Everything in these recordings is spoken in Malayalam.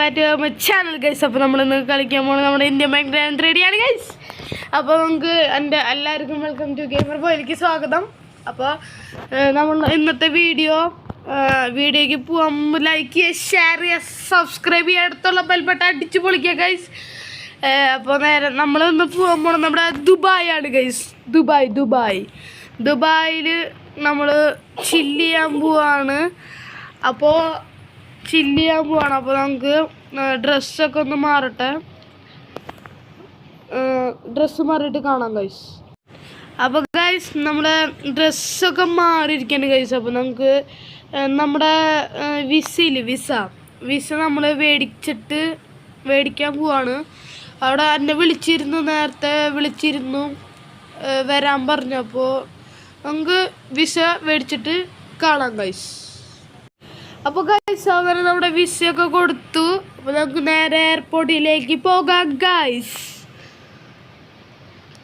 Back to my channel guys. അപ്പോൾ നമ്മളിന്ന് കളിക്കാൻ പോകുന്നത് നമ്മുടെ ഇന്ത്യൻ ബാങ്ക് ഗ്രാൻഡ് 3D ആണ് ഗൈസ്. അപ്പോൾ നമുക്ക് എൻ്റെ എല്ലാവർക്കും വെൽക്കം ടു ഗെയിമർ ബോയിലേക്ക് സ്വാഗതം. അപ്പോൾ നമ്മൾ ഇന്നത്തെ വീഡിയോയ്ക്ക് പോകാൻ ലൈക്ക് ചെയ്യുക, ഷെയർ ചെയ്യുക, സബ്സ്ക്രൈബ് ചെയ്യുക, അടുത്തുള്ള ബെൽബട്ടൺ അടിച്ച് പൊളിക്കുക ഗൈസ്. അപ്പോൾ നേരെ നമ്മളിന്ന് പോകാൻ പോകുന്നത് നമ്മുടെ ദുബായ് ആണ് ഗൈസ്. ദുബായിൽ നമ്മൾ ചില്ല് ചെയ്യാൻ പോവാണ്. അപ്പോൾ നമുക്ക് ഡ്രസ്സൊക്കെ ഒന്ന് മാറട്ടെ. ഡ്രസ്സ് മാറിയിട്ട് കാണാം ഗൈസ്. അപ്പോൾ ഗൈസ് നമ്മുടെ ഡ്രസ്സൊക്കെ മാറിയിരിക്കുകയാണ് ഗൈസ്. അപ്പോൾ നമുക്ക് നമ്മുടെ വിസ നമ്മൾ മേടിക്കാൻ പോവാണ്. അവിടെ എന്നെ നേരത്തെ വിളിച്ചിരുന്നു വരാൻ പറഞ്ഞപ്പോൾ നമുക്ക് വിസ മേടിച്ചിട്ട് കാണാം ഗൈസ്. അപ്പോൾ ഗൈസ് അങ്ങനെ നമ്മുടെ വിസയൊക്കെ കൊടുത്തു. അപ്പോൾ നമുക്ക് നേരെ എയർപോർട്ടിലേക്ക് പോകാം ഗൈസ്.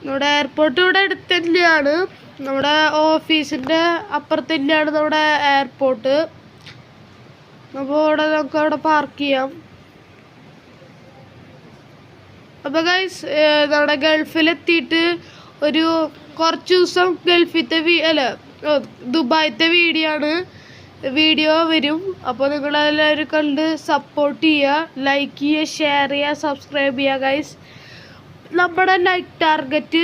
നമ്മുടെ എയർപോർട്ട് ഇവിടെ അടുത്ത് തന്നെയാണ്, നമ്മുടെ ഓഫീസിൻ്റെ അപ്പുറത്ത് തന്നെയാണ് നമ്മുടെ എയർപോർട്ട്. അപ്പോൾ നമുക്ക് അവിടെ പാർക്ക് ചെയ്യാം. അപ്പോൾ ഗൈസ് നമ്മുടെ ഗൾഫിലെത്തിയിട്ട് ഒരു കുറച്ച് ദിവസം ദുബായിത്തെ വീഡിയോ വരും. അപ്പോൾ നിങ്ങളെല്ലാവരും കണ്ട് സപ്പോർട്ട് ചെയ്യുക, ലൈക്ക് ചെയ്യുക, ഷെയർ ചെയ്യുക, സബ്സ്ക്രൈബ് ചെയ്യുക ഗൈസ്. നമ്മുടെ ലൈക്ക് ടാർഗറ്റ്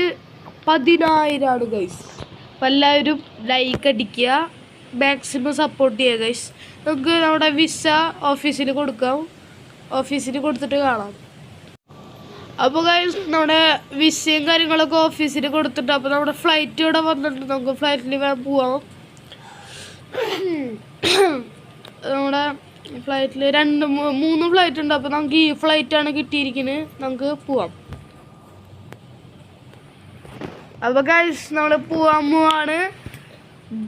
10,000 ആണ് ഗൈസ്. അപ്പോൾ എല്ലാവരും ലൈക്ക് അടിക്കുക, മാക്സിമം സപ്പോർട്ട് ചെയ്യുക ഗൈസ്. നമുക്ക് നമ്മുടെ വിസ ഓഫീസിൽ കൊടുത്തിട്ട് കാണാം. അപ്പോൾ ഗൈസ് നമ്മുടെ വിസയും കാര്യങ്ങളൊക്കെ ഓഫീസിൽ കൊടുത്തിട്ട് അപ്പോൾ നമ്മുടെ ഫ്ലൈറ്റ് ഇവിടെ വന്നിട്ട് നമുക്ക് ഫ്ലൈറ്റിൽ പോവാം. നമ്മുടെ ഫ്ലൈറ്റിൽ 2-3 ഫ്ലൈറ്റ് ഉണ്ട്. അപ്പോൾ നമുക്ക് ഈ ഫ്ലൈറ്റാണ് കിട്ടിയിരിക്കുന്നത്, നമുക്ക് പോവാം. അപ്പോൾ ഗൈസ് നമ്മൾ പോവാണ്.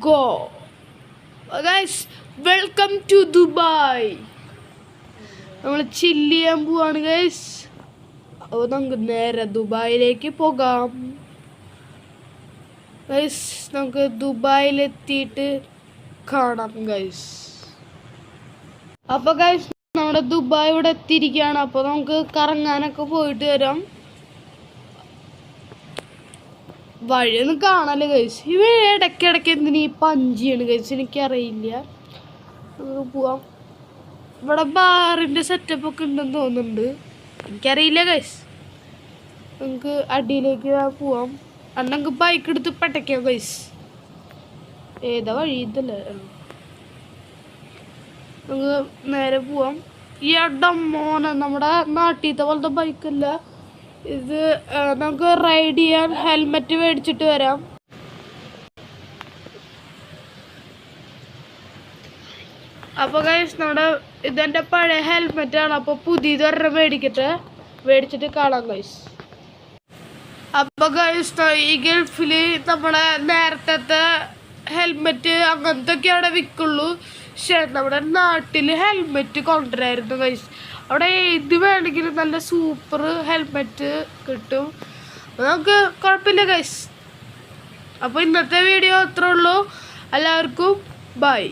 Go guys, welcome to Dubai. നമ്മൾ ചില്ല് ചെയ്യാൻ പോവാണ് ഗൈസ്. അപ്പോൾ നമുക്ക് നേരെ ദുബായിലേക്ക് പോകാം ഗൈസ്. നമുക്ക് ദുബായിലെത്തിയിട്ട് കാണാം ഗൈസ്. അപ്പോൾ ഗൈസ് നമ്മുടെ ദുബായ് ഇവിടെ എത്തിയിരിക്കുകയാണ്. അപ്പോൾ നമുക്ക് കറങ്ങാനൊക്കെ പോയിട്ട് വരാം. വഴിയൊന്നും കാണാല്ലേ ഗൈസ്. ഇവ ഇടയ്ക്കിടയ്ക്ക് എന്തിനീ പഞ്ചിയാണ് ഗൈസ്, എനിക്കറിയില്ല. നമുക്ക് പോവാം. ഇവിടെ ബാറിൻ്റെ സെറ്റപ്പൊക്കെ ഉണ്ടെന്ന് തോന്നുന്നുണ്ട്, എനിക്കറിയില്ല ഗൈസ്. നമുക്ക് അടിയിലേക്ക് പോവാം. നമുക്ക് ബൈക്ക് എടുത്ത് പട്ടയ്ക്കാം ഗൈസ്. ഏതാ വഴി? ഇതല്ലേ? നമുക്ക് നേരെ പോവാം. ഈ മോനെ നമ്മുടെ നാട്ടിലത്തെ പോലത്തെ ബൈക്കല്ല ഇത്. നമുക്ക് റൈഡ് ചെയ്യാൻ ഹെൽമെറ്റ് മേടിച്ചിട്ട് വരാം. അപ്പോൾ ഗൈസ് നമ്മുടെ ഇതെൻ്റെ പഴയ ഹെൽമെറ്റാണ്. അപ്പോൾ പുതിയതൊരെണ്ണം മേടിച്ചിട്ട് കാണാം ഗൈസ്. അപ്പോൾ ഗൈസ് ഈ ഗൾഫിൽ നമ്മുടെ നേരത്തെ ഹെൽമെറ്റ് അങ്ങനത്തെ ഒക്കെ അവിടെ വിൽക്കുള്ളൂ. പക്ഷേ നമ്മുടെ നാട്ടിൽ ഹെൽമെറ്റ് കൊണ്ടുവരായിരുന്നു ഗൈസ്. അവിടെ ഏത് വേണമെങ്കിലും നല്ല സൂപ്പർ ഹെൽമെറ്റ് കിട്ടും. നമുക്ക് കുഴപ്പമില്ല ഗൈസ്. അപ്പോൾ ഇന്നത്തെ വീഡിയോ അത്രേ ഉള്ളൂ. എല്ലാവർക്കും ബൈ.